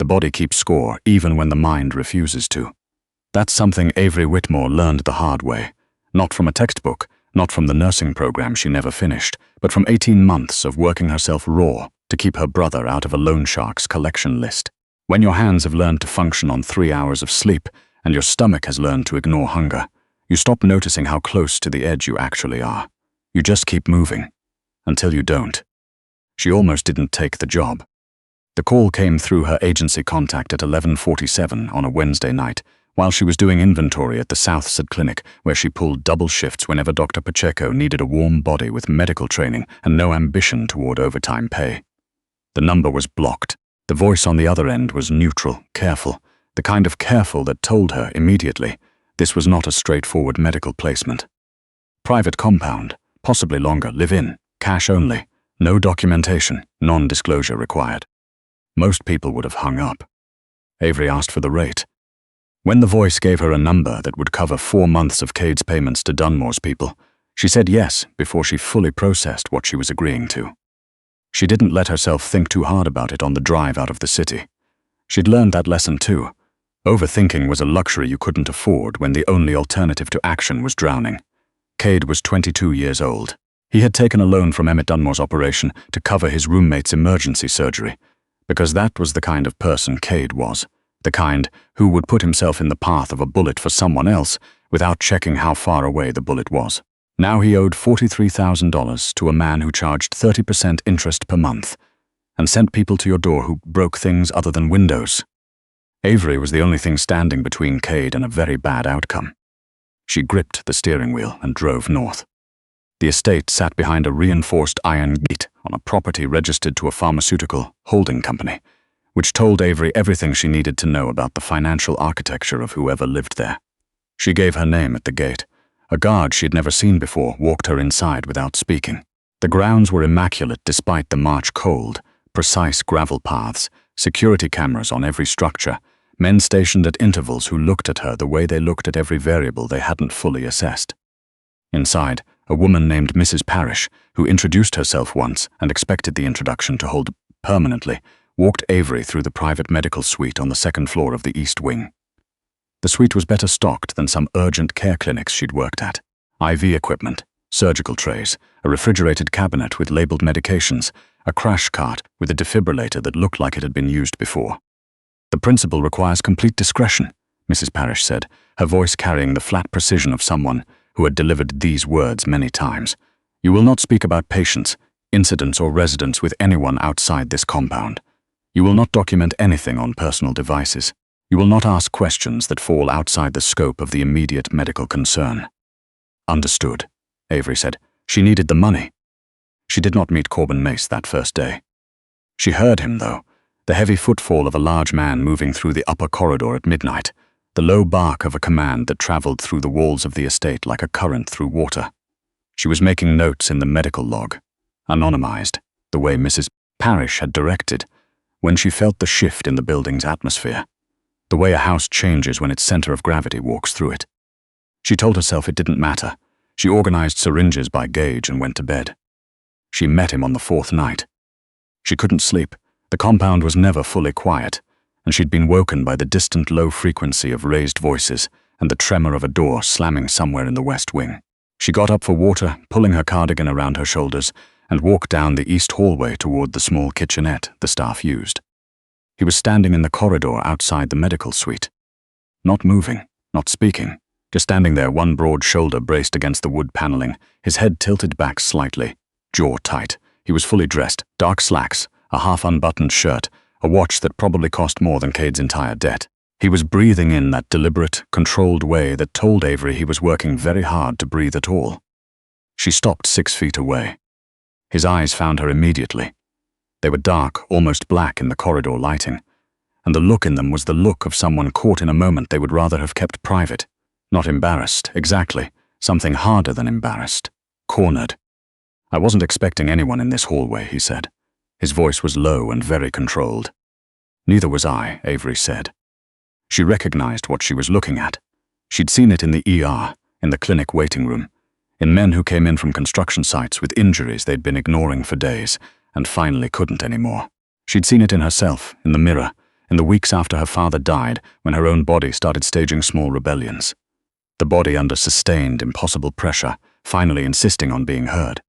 The body keeps score even when the mind refuses to. That's something Avery Whitmore learned the hard way, not from a textbook, not from the nursing program she never finished, but from 18 months of working herself raw to keep her brother out of a loan shark's collection list. When your hands have learned to function on 3 hours of sleep and your stomach has learned to ignore hunger, you stop noticing how close to the edge you actually are. You just keep moving. Until you don't. She almost didn't take the job. The call came through her agency contact at 11:47 on a Wednesday night, while she was doing inventory at the Southside Clinic, where she pulled double shifts whenever Dr. Pacheco needed a warm body with medical training and no ambition toward overtime pay. The number was blocked. The voice on the other end was neutral, careful, the kind of careful that told her immediately this was not a straightforward medical placement. Private compound, possibly longer, live-in, cash only, no documentation, non-disclosure required. Most people would have hung up. Avery asked for the rate. When the voice gave her a number that would cover 4 months of Cade's payments to Dunmore's people, she said yes before she fully processed what she was agreeing to. She didn't let herself think too hard about it on the drive out of the city. She'd learned that lesson too. Overthinking was a luxury you couldn't afford when the only alternative to action was drowning. Cade was 22 years old. He had taken a loan from Emmett Dunmore's operation to cover his roommate's emergency surgery, because that was the kind of person Cade was, the kind who would put himself in the path of a bullet for someone else without checking how far away the bullet was. Now he owed $43,000 to a man who charged 30% interest per month and sent people to your door who broke things other than windows. Avery was the only thing standing between Cade and a very bad outcome. She gripped the steering wheel and drove north. The estate sat behind a reinforced iron gate on a property registered to a pharmaceutical holding company, which told Avery everything she needed to know about the financial architecture of whoever lived there. She gave her name at the gate. A guard she'd never seen before walked her inside without speaking. The grounds were immaculate despite the March cold, precise gravel paths, security cameras on every structure, men stationed at intervals who looked at her the way they looked at every variable they hadn't fully assessed. Inside, a woman named Mrs. Parrish, who introduced herself once and expected the introduction to hold permanently, walked Avery through the private medical suite on the second floor of the East Wing. The suite was better stocked than some urgent care clinics she'd worked at. IV equipment, surgical trays, a refrigerated cabinet with labeled medications, a crash cart with a defibrillator that looked like it had been used before. "The principal requires complete discretion," Mrs. Parrish said, her voice carrying the flat precision of someone who had delivered these words many times. "You will not speak about patients, incidents, or residents with anyone outside this compound. You will not document anything on personal devices. You will not ask questions that fall outside the scope of the immediate medical concern." "Understood," Avery said. She needed the money. She did not meet Corbin Mace that first day. She heard him, though, the heavy footfall of a large man moving through the upper corridor at midnight, the low bark of a command that traveled through the walls of the estate like a current through water. She was making notes in the medical log, anonymized, the way Mrs. Parrish had directed, when she felt the shift in the building's atmosphere, the way a house changes when its center of gravity walks through it. She told herself it didn't matter. She organized syringes by gauge and went to bed. She met him on the 4th night. She couldn't sleep. The compound was never fully quiet, and she'd been woken by the distant low frequency of raised voices and the tremor of a door slamming somewhere in the West Wing. She got up for water, pulling her cardigan around her shoulders, and walked down the east hallway toward the small kitchenette the staff used. He was standing in the corridor outside the medical suite. Not moving, not speaking, just standing there, one broad shoulder braced against the wood paneling, his head tilted back slightly, jaw tight. He was fully dressed, dark slacks, a half-unbuttoned shirt, a watch that probably cost more than Cade's entire debt. He was breathing in that deliberate, controlled way that told Avery he was working very hard to breathe at all. She stopped 6 feet away. His eyes found her immediately. They were dark, almost black in the corridor lighting, and the look in them was the look of someone caught in a moment they would rather have kept private. Not embarrassed, exactly. Something harder than embarrassed. Cornered. "I wasn't expecting anyone in this hallway," he said. His voice was low and very controlled. "Neither was I," Avery said. She recognized what she was looking at. She'd seen it in the ER, in the clinic waiting room, in men who came in from construction sites with injuries they'd been ignoring for days, and finally couldn't anymore. She'd seen it in herself, in the mirror, in the weeks after her father died, when her own body started staging small rebellions. The body under sustained, impossible pressure, finally insisting on being heard.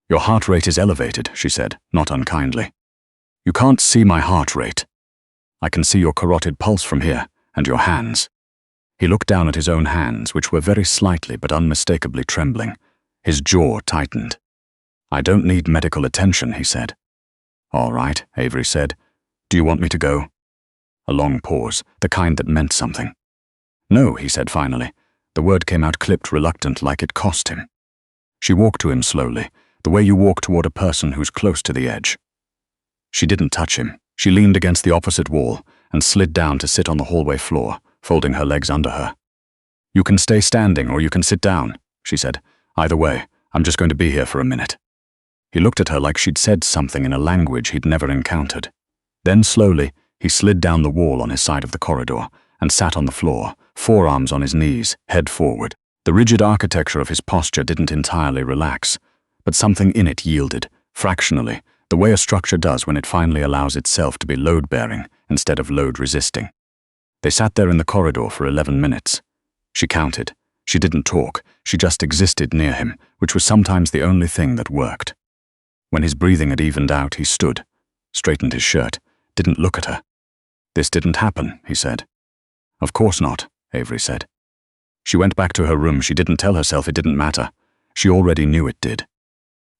"Your heart rate is elevated," she said, not unkindly. "You can't see my heart rate. I can see your carotid pulse from here, and your hands." He looked down at his own hands, which were very slightly but unmistakably trembling. His jaw tightened. "I don't need medical attention," he said. "All right," Avery said. "Do you want me to go?" A long pause, the kind that meant something. "No," he said finally. The word came out clipped, reluctant, like it cost him. She walked to him slowly, the way you walk toward a person who's close to the edge. She didn't touch him. She leaned against the opposite wall and slid down to sit on the hallway floor, folding her legs under her. "You can stay standing or you can sit down," she said. "Either way, I'm just going to be here for a minute." He looked at her like she'd said something in a language he'd never encountered. Then slowly, he slid down the wall on his side of the corridor and sat on the floor, forearms on his knees, head forward. The rigid architecture of his posture didn't entirely relax, but something in it yielded, fractionally, the way a structure does when it finally allows itself to be load-bearing instead of load-resisting. They sat there in the corridor for 11 minutes. She counted. She didn't talk. She just existed near him, which was sometimes the only thing that worked. When his breathing had evened out, he stood, straightened his shirt, didn't look at her. "This didn't happen," he said. "Of course not," Avery said. She went back to her room. She didn't tell herself it didn't matter. She already knew it did.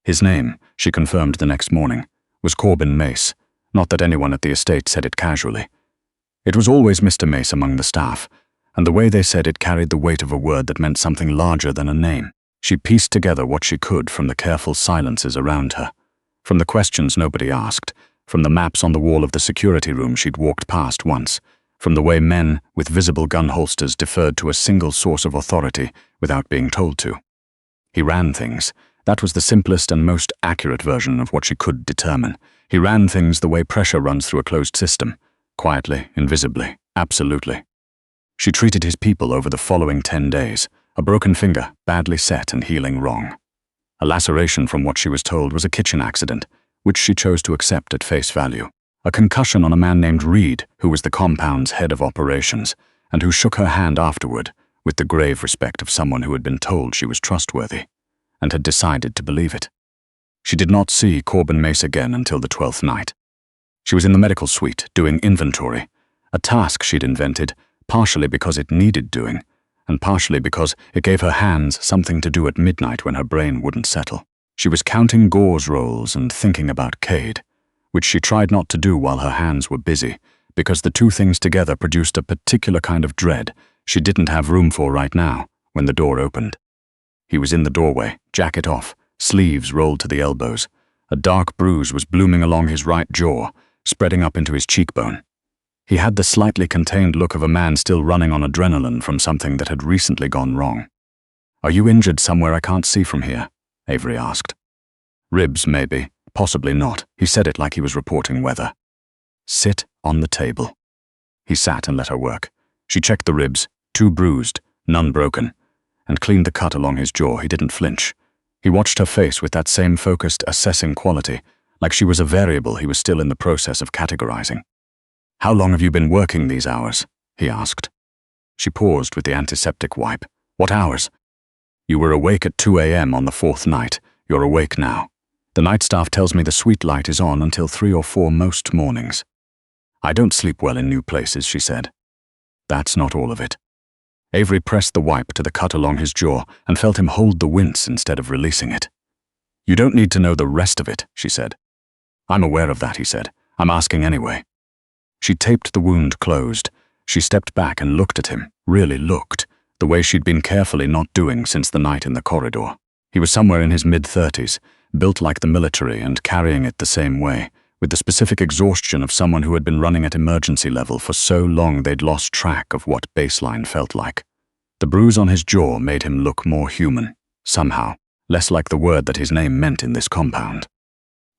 His name, she confirmed the next morning, was Corbin Mace, not that anyone at the estate said it casually. It was always Mr. Mace among the staff, and the way they said it carried the weight of a word that meant something larger than a name. She pieced together what she could from the careful silences around her, from the questions nobody asked, from the maps on the wall of the security room she'd walked past once, from the way men with visible gun holsters deferred to a single source of authority without being told to. He ran things. That was the simplest and most accurate version of what she could determine. He ran things the way pressure runs through a closed system, quietly, invisibly, absolutely. She treated his people over the following 10 days, a broken finger, badly set and healing wrong. A laceration from what she was told was a kitchen accident, which she chose to accept at face value. A concussion on a man named Reed, who was the compound's head of operations, and who shook her hand afterward with the grave respect of someone who had been told she was trustworthy, and had decided to believe it. She did not see Corbin Mace again until the 12th night. She was in the medical suite, doing inventory, a task she'd invented, partially because it needed doing, and partially because it gave her hands something to do at midnight when her brain wouldn't settle. She was counting gauze rolls and thinking about Cade, which she tried not to do while her hands were busy, because the two things together produced a particular kind of dread she didn't have room for right now when the door opened. He was in the doorway, jacket off, sleeves rolled to the elbows. A dark bruise was blooming along his right jaw, spreading up into his cheekbone. He had the slightly contained look of a man still running on adrenaline from something that had recently gone wrong. "Are you injured somewhere I can't see from here?" Avery asked. "Ribs, maybe. Possibly not." He said it like he was reporting weather. "Sit on the table." He sat and let her work. She checked the ribs, 2 bruised, none broken, and cleaned the cut along his jaw. He didn't flinch. He watched her face with that same focused, assessing quality, like she was a variable he was still in the process of categorizing. "How long have you been working these hours?" he asked. She paused with the antiseptic wipe. "What hours?" "You were awake at 2 a.m. on the 4th night. You're awake now. The night staff tells me the suite light is on until 3 or 4 most mornings." "I don't sleep well in new places," she said. "That's not all of it." Avery pressed the wipe to the cut along his jaw and felt him hold the wince instead of releasing it. "You don't need to know the rest of it," she said. "I'm aware of that," he said. "I'm asking anyway." She taped the wound closed. She stepped back and looked at him, really looked, the way she'd been carefully not doing since the night in the corridor. He was somewhere in his mid-30s, built like the military and carrying it the same way, with the specific exhaustion of someone who had been running at emergency level for so long they'd lost track of what baseline felt like. The bruise on his jaw made him look more human, somehow, less like the word that his name meant in this compound.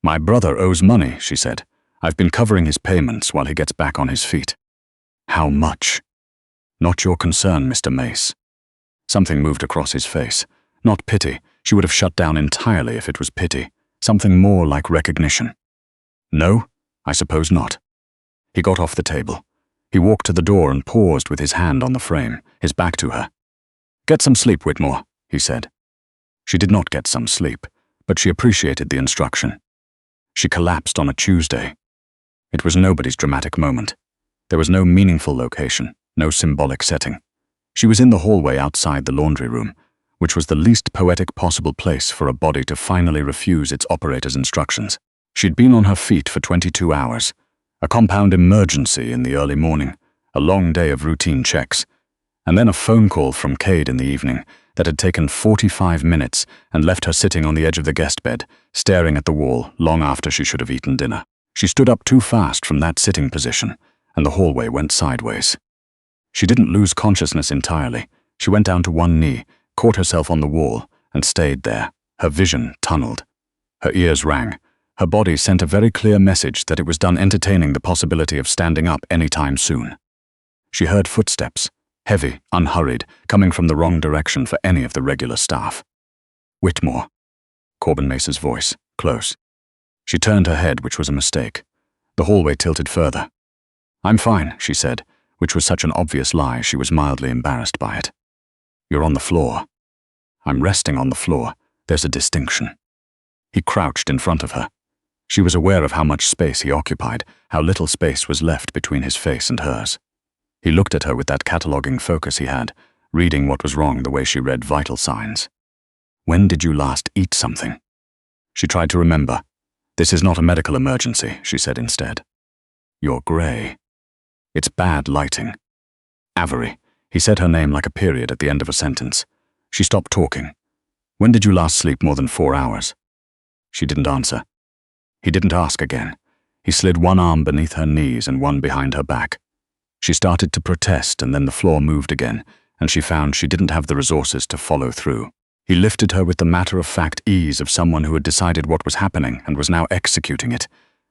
"My brother owes money," she said. "I've been covering his payments while he gets back on his feet." "How much?" "Not your concern, Mr. Mace." Something moved across his face. Not pity. She would have shut down entirely if it was pity. Something more like recognition. "No, I suppose not." He got off the table. He walked to the door and paused with his hand on the frame, his back to her. "Get some sleep, Whitmore," he said. She did not get some sleep, but she appreciated the instruction. She collapsed on a Tuesday. It was nobody's dramatic moment. There was no meaningful location, no symbolic setting. She was in the hallway outside the laundry room, which was the least poetic possible place for a body to finally refuse its operator's instructions. She'd been on her feet for 22 hours, a compound emergency in the early morning, a long day of routine checks, and then a phone call from Cade in the evening that had taken 45 minutes and left her sitting on the edge of the guest bed, staring at the wall long after she should have eaten dinner. She stood up too fast from that sitting position, and the hallway went sideways. She didn't lose consciousness entirely. She went down to one knee, caught herself on the wall, and stayed there, her vision tunneled. Her ears rang. Her body sent a very clear message that it was done entertaining the possibility of standing up any time soon. She heard footsteps, heavy, unhurried, coming from the wrong direction for any of the regular staff. "Whitmore," Corbin Mace's voice, close. She turned her head, which was a mistake. The hallway tilted further. "I'm fine," she said, which was such an obvious lie she was mildly embarrassed by it. "You're on the floor." "I'm resting on the floor. There's a distinction." He crouched in front of her. She was aware of how much space he occupied, how little space was left between his face and hers. He looked at her with that cataloging focus he had, reading what was wrong the way she read vital signs. "When did you last eat something?" She tried to remember. "This is not a medical emergency," she said instead. "You're grey. It's bad lighting." "Avery." He said her name like a period at the end of a sentence. She stopped talking. "When did you last sleep more than 4 hours?" She didn't answer. He didn't ask again. He slid one arm beneath her knees and one behind her back. She started to protest, and then the floor moved again, and she found she didn't have the resources to follow through. He lifted her with the matter-of-fact ease of someone who had decided what was happening and was now executing it,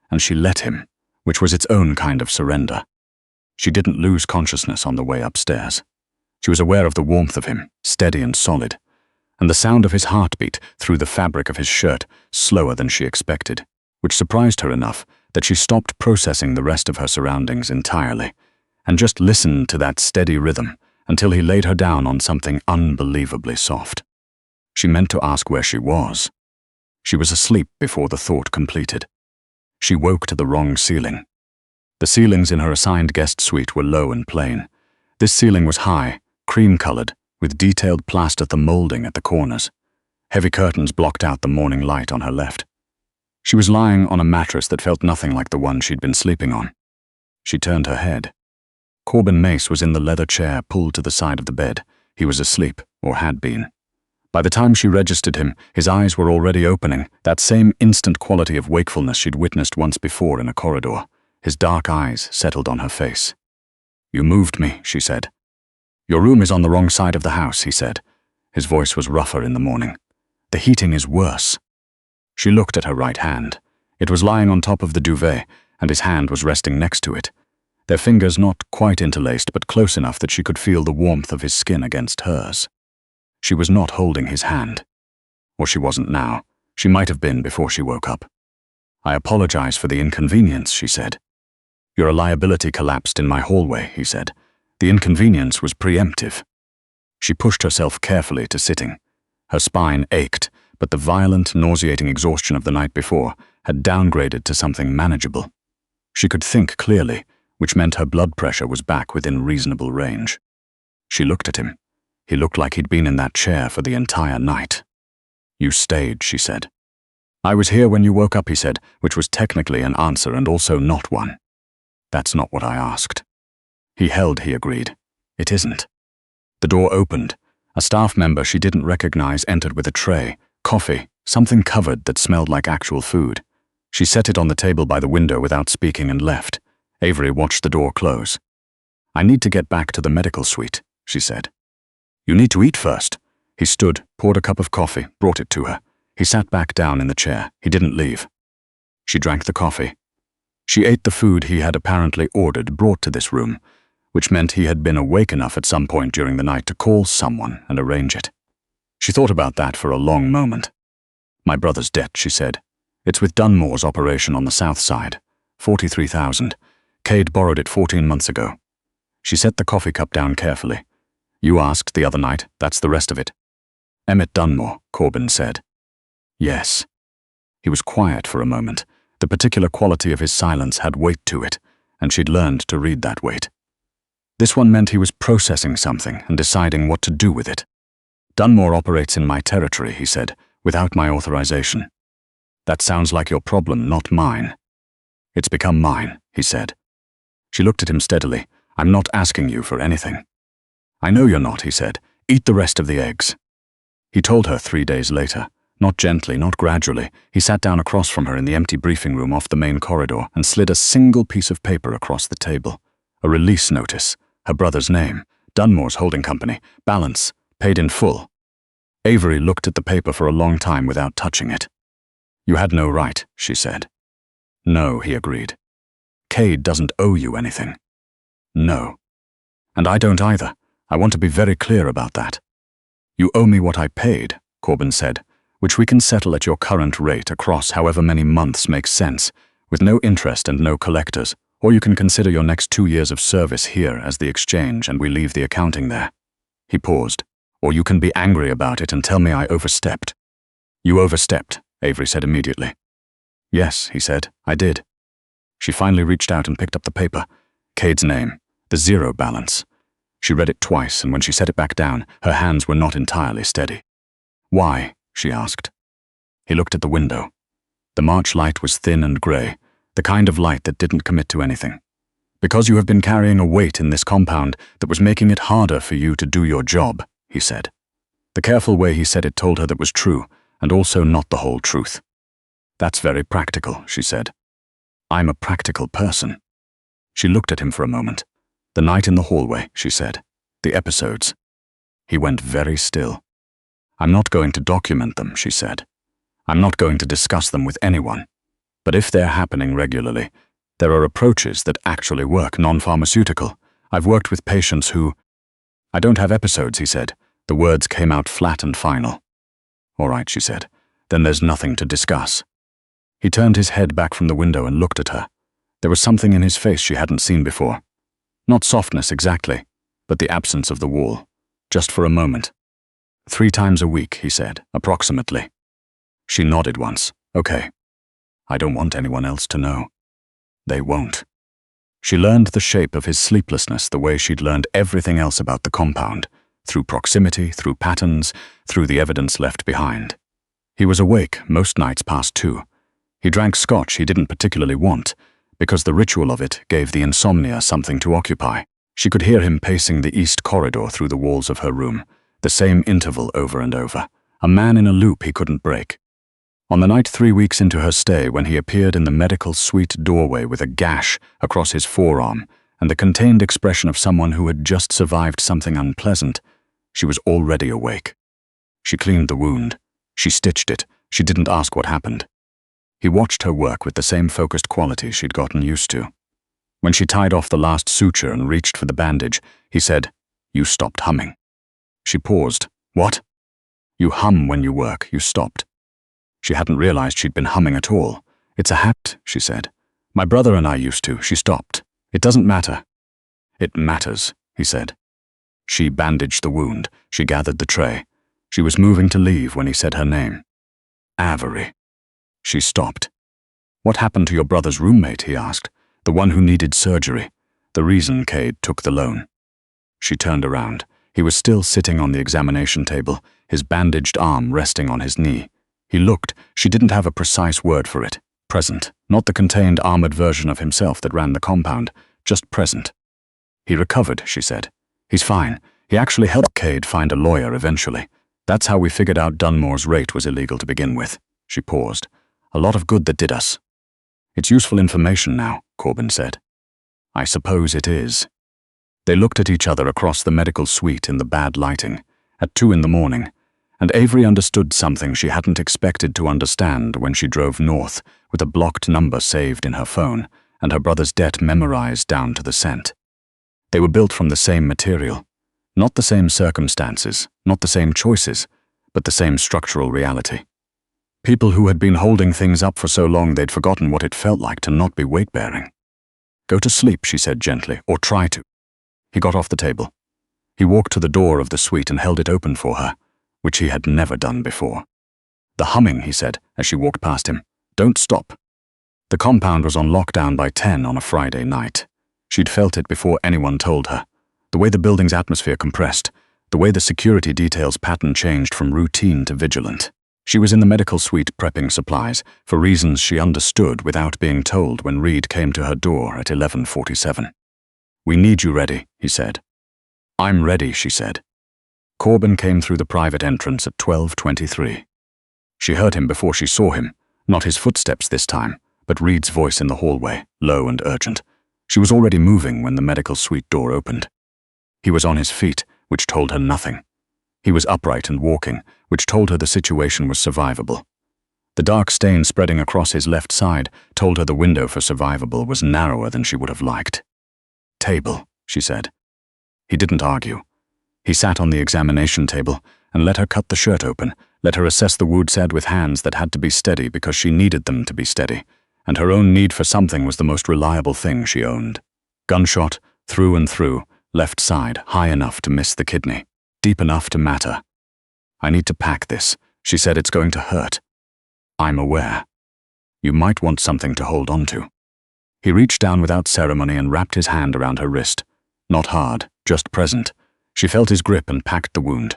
and she let him, which was its own kind of surrender. She didn't lose consciousness on the way upstairs. She was aware of the warmth of him, steady and solid, and the sound of his heartbeat through the fabric of his shirt, slower than she expected, which surprised her enough that she stopped processing the rest of her surroundings entirely, and just listened to that steady rhythm until he laid her down on something unbelievably soft. She meant to ask where she was. She was asleep before the thought completed. She woke to the wrong ceiling. The ceilings in her assigned guest suite were low and plain. This ceiling was high, cream-colored, with detailed plaster molding at the corners. Heavy curtains blocked out the morning light on her left. She was lying on a mattress that felt nothing like the one she'd been sleeping on. She turned her head. Corbin Mace was in the leather chair pulled to the side of the bed. He was asleep, or had been. By the time she registered him, his eyes were already opening, that same instant quality of wakefulness she'd witnessed once before in a corridor. His dark eyes settled on her face. "You moved me," she said. "Your room is on the wrong side of the house," he said. His voice was rougher in the morning. "The heating is worse." She looked at her right hand. It was lying on top of the duvet, and his hand was resting next to it. Their fingers not quite interlaced, but close enough that she could feel the warmth of his skin against hers. She was not holding his hand. Or she wasn't now. She might have been before she woke up. "I apologize for the inconvenience," she said. "Your liability collapsed in my hallway," he said. "The inconvenience was preemptive." She pushed herself carefully to sitting. Her spine ached, but the violent, nauseating exhaustion of the night before had downgraded to something manageable. She could think clearly, which meant her blood pressure was back within reasonable range. She looked at him. He looked like he'd been in that chair for the entire night. "You stayed," she said. "I was here when you woke up," he said, which was technically an answer and also not one. "That's not what I asked." He agreed. "It isn't." The door opened. A staff member she didn't recognize entered with a tray, coffee, something covered that smelled like actual food. She set it on the table by the window without speaking and left. Avery watched the door close. "I need to get back to the medical suite," she said. "You need to eat first." He stood, poured a cup of coffee, brought it to her. He sat back down in the chair. He didn't leave. She drank the coffee. She ate the food he had apparently ordered brought to this room, which meant he had been awake enough at some point during the night to call someone and arrange it. She thought about that for a long moment. "My brother's debt," she said. "It's with Dunmore's operation on the south side. 43,000. Cade borrowed it 14 months ago. She set the coffee cup down carefully. You asked the other night, that's the rest of it. Emmett Dunmore, Corbin said. Yes. He was quiet for a moment. The particular quality of his silence had weight to it, and she'd learned to read that weight. This one meant he was processing something and deciding what to do with it. Dunmore operates in my territory, he said, without my authorization. That sounds like your problem, not mine. It's become mine, he said. She looked at him steadily. I'm not asking you for anything. I know you're not, he said. Eat the rest of the eggs. He told her 3 days later. Not gently, not gradually. He sat down across from her in the empty briefing room off the main corridor and slid a single piece of paper across the table. A release notice. Her brother's name. Dunmore's holding company. Balance. Paid in full. Avery looked at the paper for a long time without touching it. You had no right, she said. No, he agreed. Cade doesn't owe you anything. No. And I don't either. I want to be very clear about that. You owe me what I paid, Corbin said, which we can settle at your current rate across however many months makes sense, with no interest and no collectors, or you can consider your next 2 years of service here as the exchange and we leave the accounting there. He paused. Or you can be angry about it and tell me I overstepped. You overstepped, Avery said immediately. Yes, he said, I did. She finally reached out and picked up the paper. Cade's name, the zero balance. She read it twice, and when she set it back down, her hands were not entirely steady. Why? She asked. He looked at the window. The March light was thin and grey, the kind of light that didn't commit to anything. Because you have been carrying a weight in this compound that was making it harder for you to do your job, he said. The careful way he said it told her that was true, and also not the whole truth. That's very practical, she said. I'm a practical person. She looked at him for a moment. The night in the hallway, she said. The episodes. He went very still. I'm not going to document them, she said. I'm not going to discuss them with anyone. But if they're happening regularly, there are approaches that actually work, non-pharmaceutical. I've worked with patients who... I don't have episodes, he said. The words came out flat and final. All right, she said. Then there's nothing to discuss. He turned his head back from the window and looked at her. There was something in his face she hadn't seen before. Not softness exactly, but the absence of the wall. Just for a moment. 3 times a week, he said, approximately. She nodded once. Okay. I don't want anyone else to know. They won't. She learned the shape of his sleeplessness the way she'd learned everything else about the compound, through proximity, through patterns, through the evidence left behind. He was awake most nights past 2. He drank scotch he didn't particularly want, because the ritual of it gave the insomnia something to occupy. She could hear him pacing the east corridor through the walls of her room, the same interval over and over, a man in a loop he couldn't break. On the night 3 weeks into her stay, when he appeared in the medical suite doorway with a gash across his forearm and the contained expression of someone who had just survived something unpleasant, she was already awake. She cleaned the wound. She stitched it. She didn't ask what happened. He watched her work with the same focused quality she'd gotten used to. When she tied off the last suture and reached for the bandage, he said, "You stopped humming." She paused. What? You hum when you work. You stopped. She hadn't realized she'd been humming at all. It's a habit, she said. My brother and I used to. She stopped. It doesn't matter. It matters, he said. She bandaged the wound. She gathered the tray. She was moving to leave when he said her name. Avery. She stopped. What happened to your brother's roommate, he asked. The one who needed surgery. The reason Cade took the loan. She turned around. He was still sitting on the examination table, his bandaged arm resting on his knee. He looked. She didn't have a precise word for it. Present. Not the contained armored version of himself that ran the compound. Just present. He recovered, she said. He's fine. He actually helped Cade find a lawyer eventually. That's how we figured out Dunmore's rate was illegal to begin with. She paused. A lot of good that did us. It's useful information now, Corbin said. I suppose it is. They looked at each other across the medical suite in the bad lighting, at 2 in the morning, and Avery understood something she hadn't expected to understand when she drove north with a blocked number saved in her phone and her brother's debt memorized down to the cent. They were built from the same material, not the same circumstances, not the same choices, but the same structural reality. People who had been holding things up for so long they'd forgotten what it felt like to not be weight-bearing. Go to sleep, she said gently, or try to. He got off the table. He walked to the door of the suite and held it open for her, which he had never done before. The humming, he said, as she walked past him. Don't stop. The compound was on lockdown by 10 on a Friday night. She'd felt it before anyone told her. The way the building's atmosphere compressed, the way the security details pattern changed from routine to vigilant. She was in the medical suite prepping supplies, for reasons she understood without being told when Reed came to her door at 11:47. We need you ready, he said. I'm ready, she said. Corbin came through the private entrance at 12:23. She heard him before she saw him, not his footsteps this time, but Reed's voice in the hallway, low and urgent. She was already moving when the medical suite door opened. He was on his feet, which told her nothing. He was upright and walking, which told her the situation was survivable. The dark stain spreading across his left side told her the window for survivable was narrower than she would have liked. Table, she said. He didn't argue. He sat on the examination table and let her cut the shirt open, let her assess the wound said with hands that had to be steady because she needed them to be steady, and her own need for something was the most reliable thing she owned. Gunshot, through and through, left side, high enough to miss the kidney, deep enough to matter. I need to pack this, she said. It's going to hurt. I'm aware. You might want something to hold on to. He reached down without ceremony and wrapped his hand around her wrist. Not hard, just present. She felt his grip and packed the wound.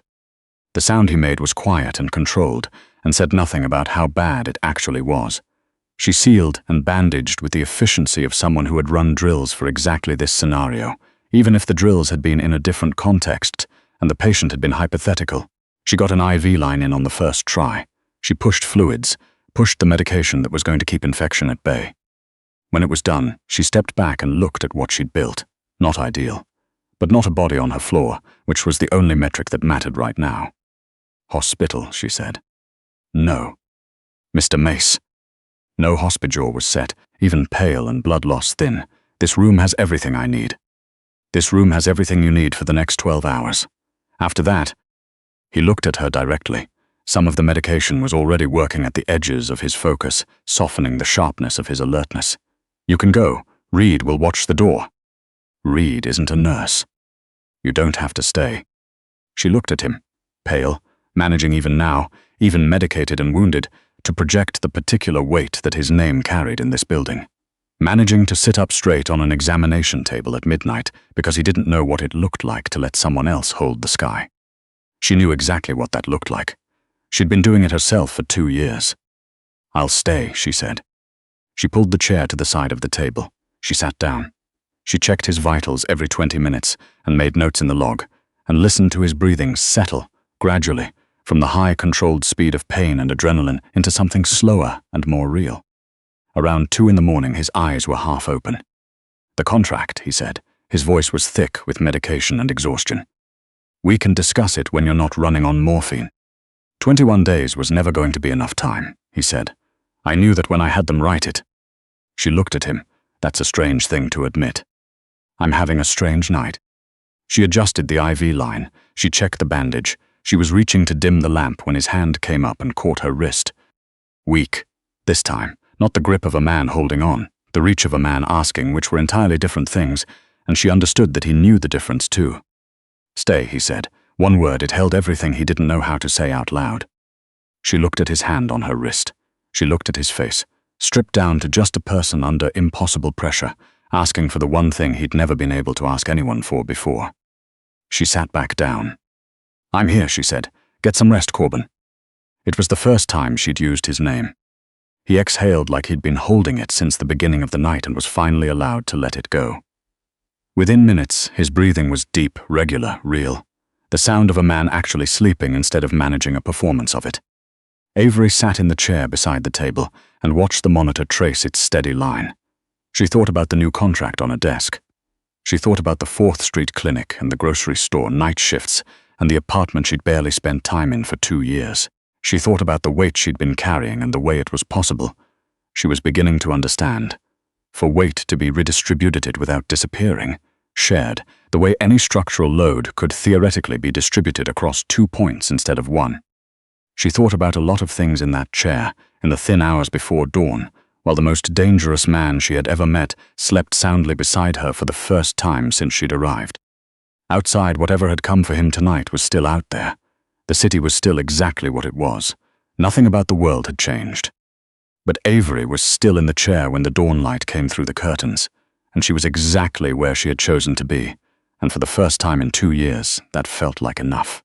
The sound he made was quiet and controlled, and said nothing about how bad it actually was. She sealed and bandaged with the efficiency of someone who had run drills for exactly this scenario, even if the drills had been in a different context and the patient had been hypothetical. She got an IV line in on the first try. She pushed fluids, pushed the medication that was going to keep infection at bay. When it was done, she stepped back and looked at what she'd built. Not ideal, but not a body on her floor, which was the only metric that mattered right now. Hospital, she said. No. Mr. Mace. No hospital was set, even pale and blood loss thin. This room has everything I need. This room has everything you need for the next 12 hours. After that, he looked at her directly. Some of the medication was already working at the edges of his focus, softening the sharpness of his alertness. You can go. Reed will watch the door. Reed isn't a nurse. You don't have to stay. She looked at him, pale, managing even now, even medicated and wounded, to project the particular weight that his name carried in this building. Managing to sit up straight on an examination table at midnight because he didn't know what it looked like to let someone else hold the sky. She knew exactly what that looked like. She'd been doing it herself for 2 years. I'll stay, she said. She pulled the chair to the side of the table. She sat down. She checked his vitals every 20 minutes and made notes in the log, and listened to his breathing settle, gradually, from the high controlled speed of pain and adrenaline into something slower and more real. Around 2 in the morning, his eyes were half open. The contract, he said. His voice was thick with medication and exhaustion. We can discuss it when you're not running on morphine. 21 days was never going to be enough time, he said. I knew that when I had them write it. She looked at him. That's a strange thing to admit. I'm having a strange night. She adjusted the IV line. She checked the bandage. She was reaching to dim the lamp when his hand came up and caught her wrist. Weak. This time, not the grip of a man holding on, the reach of a man asking, which were entirely different things, and she understood that he knew the difference too. Stay, he said. One word, it held everything he didn't know how to say out loud. She looked at his hand on her wrist. She looked at his face, stripped down to just a person under impossible pressure, asking for the one thing he'd never been able to ask anyone for before. She sat back down. I'm here, she said. Get some rest, Corbin. It was the first time she'd used his name. He exhaled like he'd been holding it since the beginning of the night and was finally allowed to let it go. Within minutes, his breathing was deep, regular, real. The sound of a man actually sleeping instead of managing a performance of it. Avery sat in the chair beside the table and watched the monitor trace its steady line. She thought about the new contract on her desk. She thought about the 4th Street clinic and the grocery store night shifts and the apartment she'd barely spent time in for 2 years. She thought about the weight she'd been carrying and the way it was possible. She was beginning to understand. For weight to be redistributed without disappearing, shared, the way any structural load could theoretically be distributed across 2 points instead of 1. She thought about a lot of things in that chair, in the thin hours before dawn, while the most dangerous man she had ever met slept soundly beside her for the first time since she'd arrived. Outside, whatever had come for him tonight was still out there. The city was still exactly what it was. Nothing about the world had changed. But Avery was still in the chair when the dawn light came through the curtains, and she was exactly where she had chosen to be, and for the first time in 2 years, that felt like enough.